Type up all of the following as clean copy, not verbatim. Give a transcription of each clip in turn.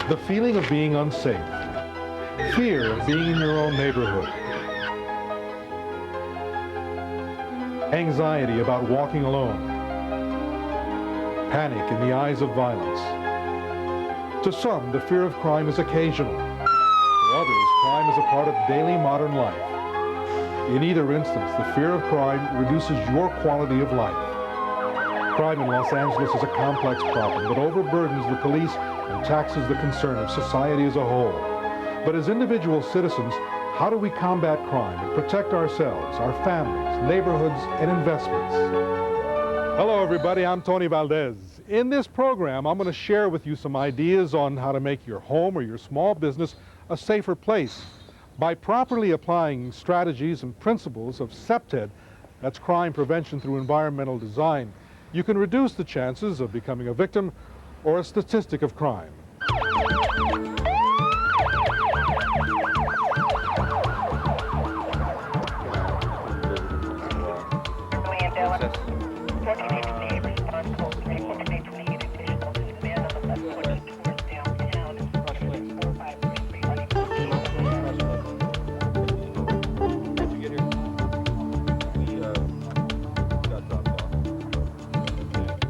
The feeling of being unsafe, fear of being in your own neighborhood, anxiety about walking alone, panic in the eyes of violence. To some, the fear of crime is occasional. For others, crime is a part of daily modern life. In either instance, the fear of crime reduces your quality of life. Crime in Los Angeles is a complex problem that overburdens the police and taxes the concern of society as a whole. But as individual citizens, how do we combat crime and protect ourselves, our families, neighborhoods, and investments? Hello, everybody. I'm Tony Valdez. In this program, I'm going to share with you some ideas on how to make your home or your small business a safer place by properly applying strategies and principles of CPTED, that's crime prevention through environmental design. You can reduce the chances of becoming a victim or a statistic of crime.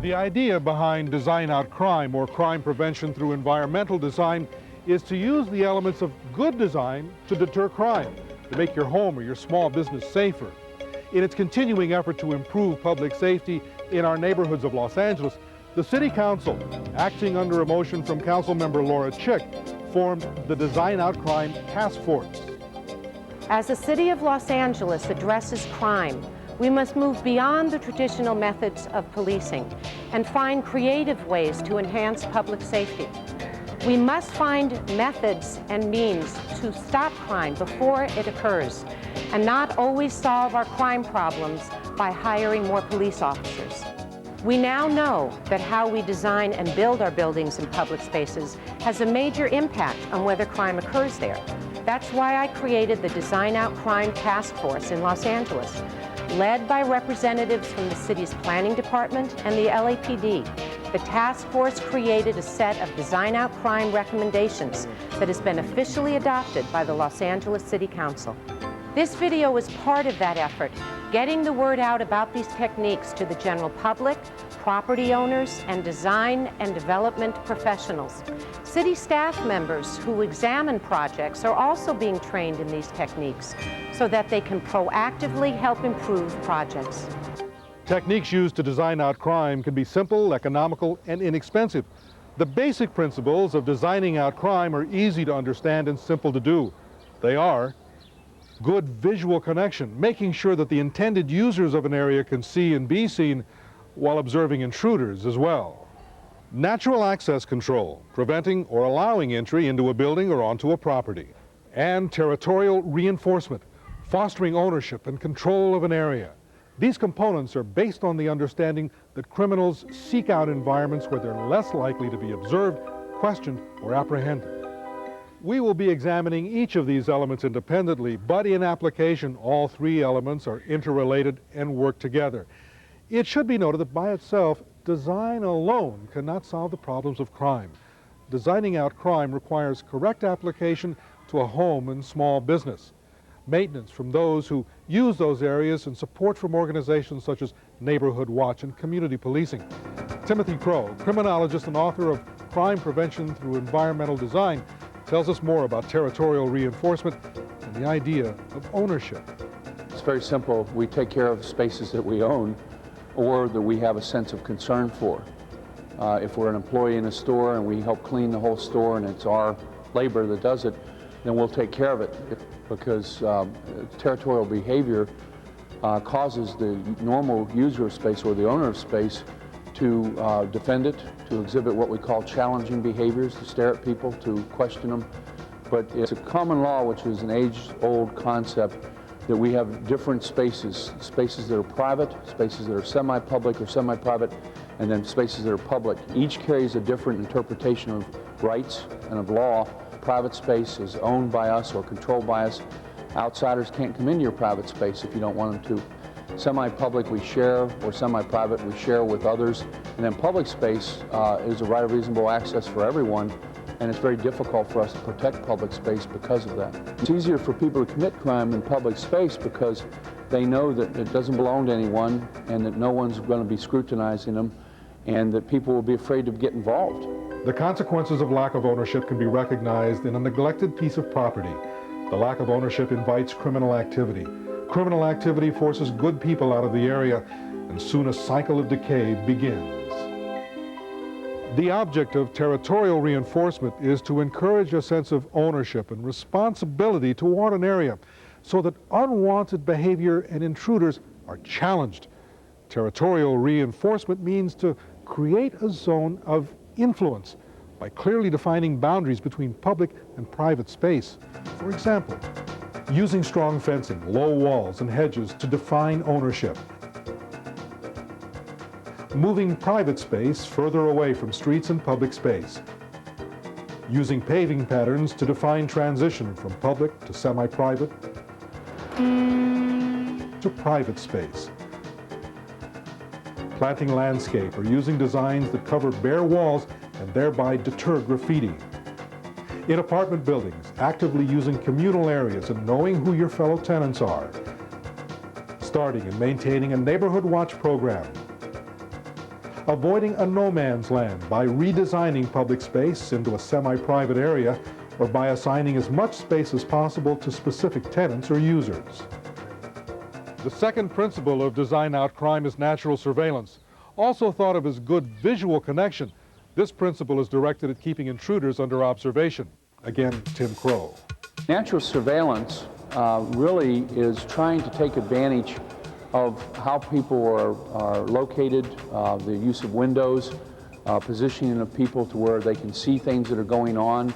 The idea behind Design Out Crime, or crime prevention through environmental design, is to use the elements of good design to deter crime, to make your home or your small business safer. In its continuing effort to improve public safety in our neighborhoods of Los Angeles, the City Council, acting under a motion from Councilmember Laura Chick, formed the Design Out Crime Task Force. As the City of Los Angeles addresses crime, we must move beyond the traditional methods of policing and find creative ways to enhance public safety. We must find methods and means to stop crime before it occurs and not always solve our crime problems by hiring more police officers. We now know that how we design and build our buildings and public spaces has a major impact on whether crime occurs there. That's why I created the Design Out Crime Task Force in Los Angeles, led by representatives from the city's planning department and the LAPD. The task force created a set of Design Out Crime recommendations that has been officially adopted by the Los Angeles City Council. This video is part of that effort, getting the word out about these techniques to the general public, property owners, and design and development professionals. City staff members who examine projects are also being trained in these techniques so that they can proactively help improve projects. Techniques used to design out crime can be simple, economical, and inexpensive. The basic principles of designing out crime are easy to understand and simple to do. They are good visual connection, making sure that the intended users of an area can see and be seen while observing intruders as well. Natural access control, preventing or allowing entry into a building or onto a property. And territorial reinforcement, fostering ownership and control of an area. These components are based on the understanding that criminals seek out environments where they're less likely to be observed, questioned, or apprehended. We will be examining each of these elements independently, but in application, all three elements are interrelated and work together. It should be noted that by itself, design alone cannot solve the problems of crime. Designing out crime requires correct application to a home and small business, maintenance from those who use those areas, and support from organizations such as Neighborhood Watch and community policing. Timothy Crowe, criminologist and author of Crime Prevention Through Environmental Design, tells us more about territorial reinforcement and the idea of ownership. It's very simple. We take care of spaces that we own or that we have a sense of concern for. If we're an employee in a store and we help clean the whole store and it's our labor that does it, then we'll take care of it, because territorial behavior causes the normal user of space or the owner of space to defend it, to exhibit what we call challenging behaviors, to stare at people, to question them. But it's a common law, which is an age-old concept, that we have different spaces, spaces that are private, spaces that are semi-public or semi-private, and then spaces that are public. Each carries a different interpretation of rights and of law. Private space is owned by us or controlled by us. Outsiders can't come into your private space if you don't want them to. Semi-public we share, or semi-private we share with others. And then public space is a right of reasonable access for everyone, and it's very difficult for us to protect public space because of that. It's easier for people to commit crime in public space because they know that it doesn't belong to anyone and that no one's going to be scrutinizing them and that people will be afraid to get involved. The consequences of lack of ownership can be recognized in a neglected piece of property. The lack of ownership invites criminal activity. Criminal activity forces good people out of the area, and soon a cycle of decay begins. The object of territorial reinforcement is to encourage a sense of ownership and responsibility toward an area so that unwanted behavior and intruders are challenged. Territorial reinforcement means to create a zone of influence by clearly defining boundaries between public and private space. For example, using strong fencing, low walls, and hedges to define ownership. Moving private space further away from streets and public space. Using paving patterns to define transition from public to semi-private to private space. Planting landscape or using designs that cover bare walls and thereby deter graffiti. In apartment buildings, actively using communal areas and knowing who your fellow tenants are. Starting and maintaining a neighborhood watch program. Avoiding a no man's land by redesigning public space into a semi-private area or by assigning as much space as possible to specific tenants or users. The second principle of design out crime is natural surveillance. Also thought of as good visual connection, this principle is directed at keeping intruders under observation. Again, Tim Crowe. Natural surveillance really is trying to take advantage of how people are located, the use of windows, positioning of people to where they can see things that are going on.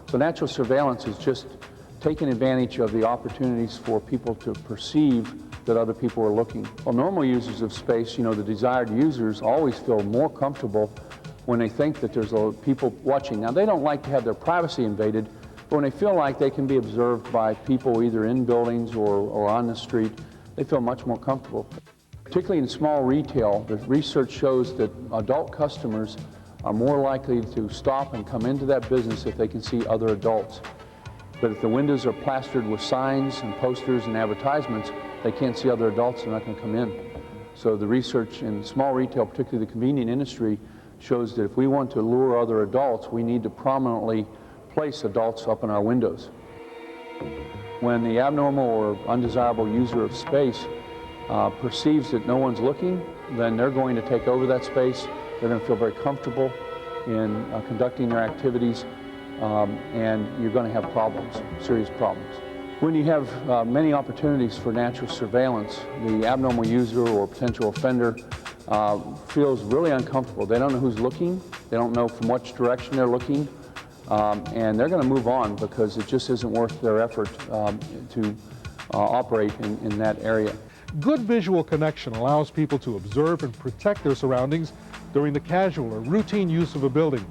So natural surveillance is just taking advantage of the opportunities for people to perceive that other people are looking. Well, normal users of space, you know, the desired users always feel more comfortable when they think that there's people watching. Now, they don't like to have their privacy invaded, but when they feel like they can be observed by people either in buildings or on the street, they feel much more comfortable. Particularly in small retail, the research shows that adult customers are more likely to stop and come into that business if they can see other adults. But if the windows are plastered with signs and posters and advertisements, they can't see other adults, they're not going to come in. So the research in small retail, particularly the convenience industry, shows that if we want to lure other adults, we need to prominently place adults up in our windows. When the abnormal or undesirable user of space perceives that no one's looking, then they're going to take over that space. They're going to feel very comfortable in conducting their activities, and you're going to have problems, serious problems. When you have many opportunities for natural surveillance, the abnormal user or potential offender feels really uncomfortable. They don't know who's looking, they don't know from which direction they're looking, and they're going to move on because it just isn't worth their effort to operate in that area. Good visual connection allows people to observe and protect their surroundings during the casual or routine use of a building.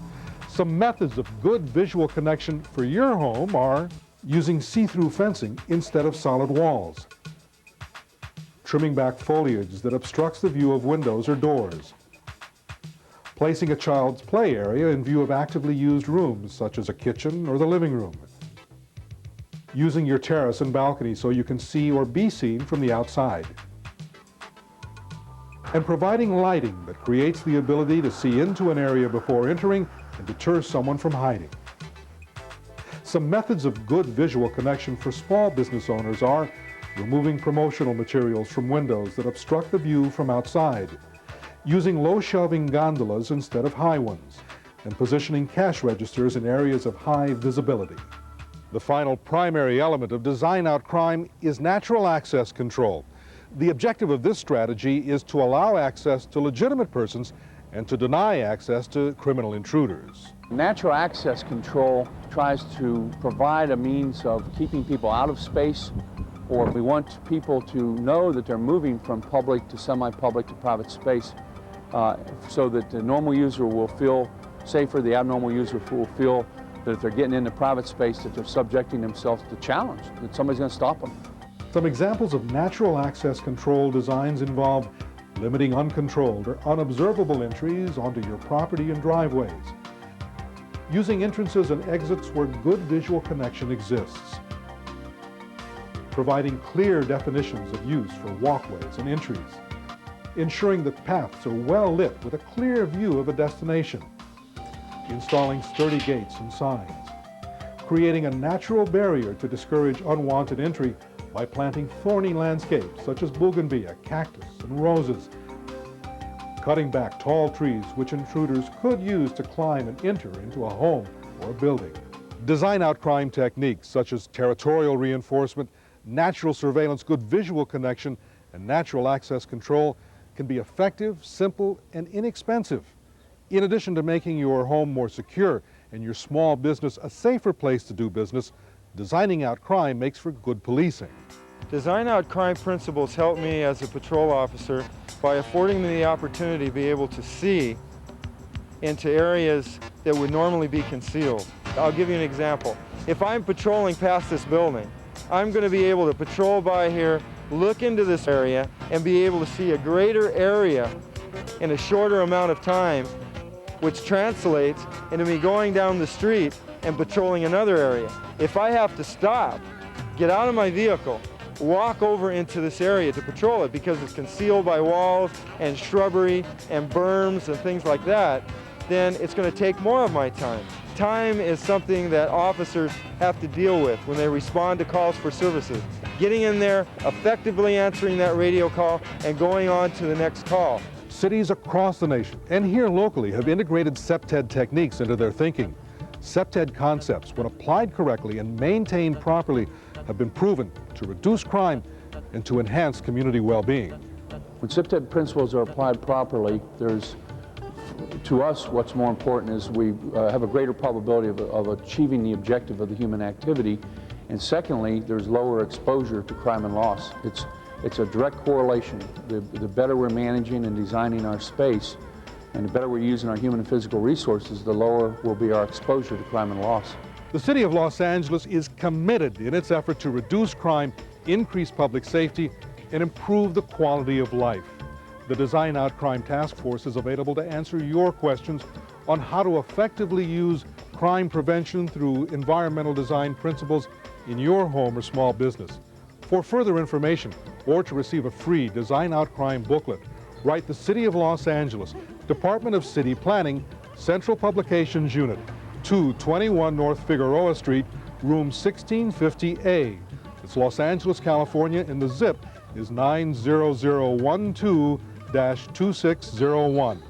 Some methods of good visual connection for your home are using see-through fencing instead of solid walls, trimming back foliage that obstructs the view of windows or doors, placing a child's play area in view of actively used rooms such as a kitchen or the living room, using your terrace and balcony so you can see or be seen from the outside, and providing lighting that creates the ability to see into an area before entering and deters someone from hiding. Some methods of good visual connection for small business owners are removing promotional materials from windows that obstruct the view from outside, using low-shelving gondolas instead of high ones, and positioning cash registers in areas of high visibility. The final primary element of design out crime is natural access control. The objective of this strategy is to allow access to legitimate persons and to deny access to criminal intruders. Natural access control tries to provide a means of keeping people out of space, or we want people to know that they're moving from public to semi-public to private space so that the normal user will feel safer, the abnormal user will feel that if they're getting into private space that they're subjecting themselves to challenge, that somebody's going to stop them. Some examples of natural access control designs involve limiting uncontrolled or unobservable entries onto your property and driveways, using entrances and exits where good visual connection exists, providing clear definitions of use for walkways and entries, ensuring that paths are well lit with a clear view of a destination, installing sturdy gates and signs, creating a natural barrier to discourage unwanted entry by planting thorny landscapes such as bougainvillea, cactus, and roses, cutting back tall trees which intruders could use to climb and enter into a home or a building. Design out crime techniques such as territorial reinforcement, natural surveillance, good visual connection, and natural access control can be effective, simple, and inexpensive. In addition to making your home more secure and your small business a safer place to do business, designing out crime makes for good policing. Design out crime principles help me as a patrol officer by affording me the opportunity to be able to see into areas that would normally be concealed. I'll give you an example. If I'm patrolling past this building, I'm going to be able to patrol by here, look into this area, and be able to see a greater area in a shorter amount of time, which translates into me going down the street and patrolling another area. If I have to stop, get out of my vehicle, walk over into this area to patrol it because it's concealed by walls and shrubbery and berms and things like that, then it's going to take more of my time. Time is something that officers have to deal with when they respond to calls for services. Getting in there, effectively answering that radio call, and going on to the next call. Cities across the nation and here locally have integrated CPTED techniques into their thinking. CPTED concepts, when applied correctly and maintained properly, have been proven to reduce crime and to enhance community well-being. When CPTED principles are applied properly, to us, what's more important is we have a greater probability of achieving the objective of the human activity, and secondly, there's lower exposure to crime and loss. It's a direct correlation. The better we're managing and designing our space, and the better we're using our human and physical resources, the lower will be our exposure to crime and loss. The City of Los Angeles is committed in its effort to reduce crime, increase public safety, and improve the quality of life. The Design Out Crime Task Force is available to answer your questions on how to effectively use crime prevention through environmental design principles in your home or small business. For further information or to receive a free Design Out Crime booklet, write the City of Los Angeles, Department of City Planning, Central Publications Unit, 221 North Figueroa Street, room 1650A. It's Los Angeles, California, and the zip is 90012-2601.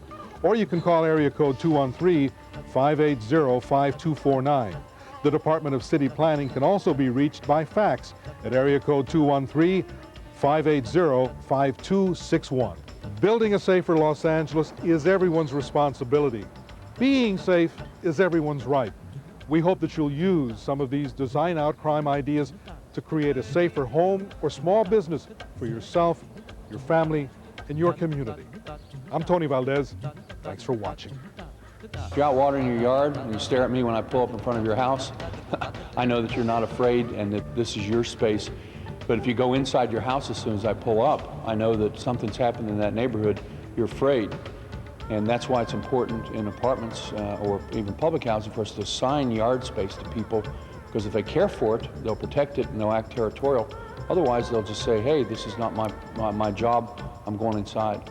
Or you can call area code 213-580-5249. The Department of City Planning can also be reached by fax at area code 213-580-5261. Building a safer Los Angeles is everyone's responsibility. Being safe is everyone's right. We hope that you'll use some of these design out crime ideas to create a safer home or small business for yourself, your family, and your community. I'm Tony Valdez. Thanks for watching. If you're out watering your yard and you stare at me when I pull up in front of your house, I know that you're not afraid and that this is your space. But if you go inside your house as soon as I pull up, I know that something's happened in that neighborhood, you're afraid. And that's why it's important in apartments or even public housing for us to assign yard space to people, because if they care for it, they'll protect it and they'll act territorial. Otherwise, they'll just say, hey, this is not my job, I'm going inside.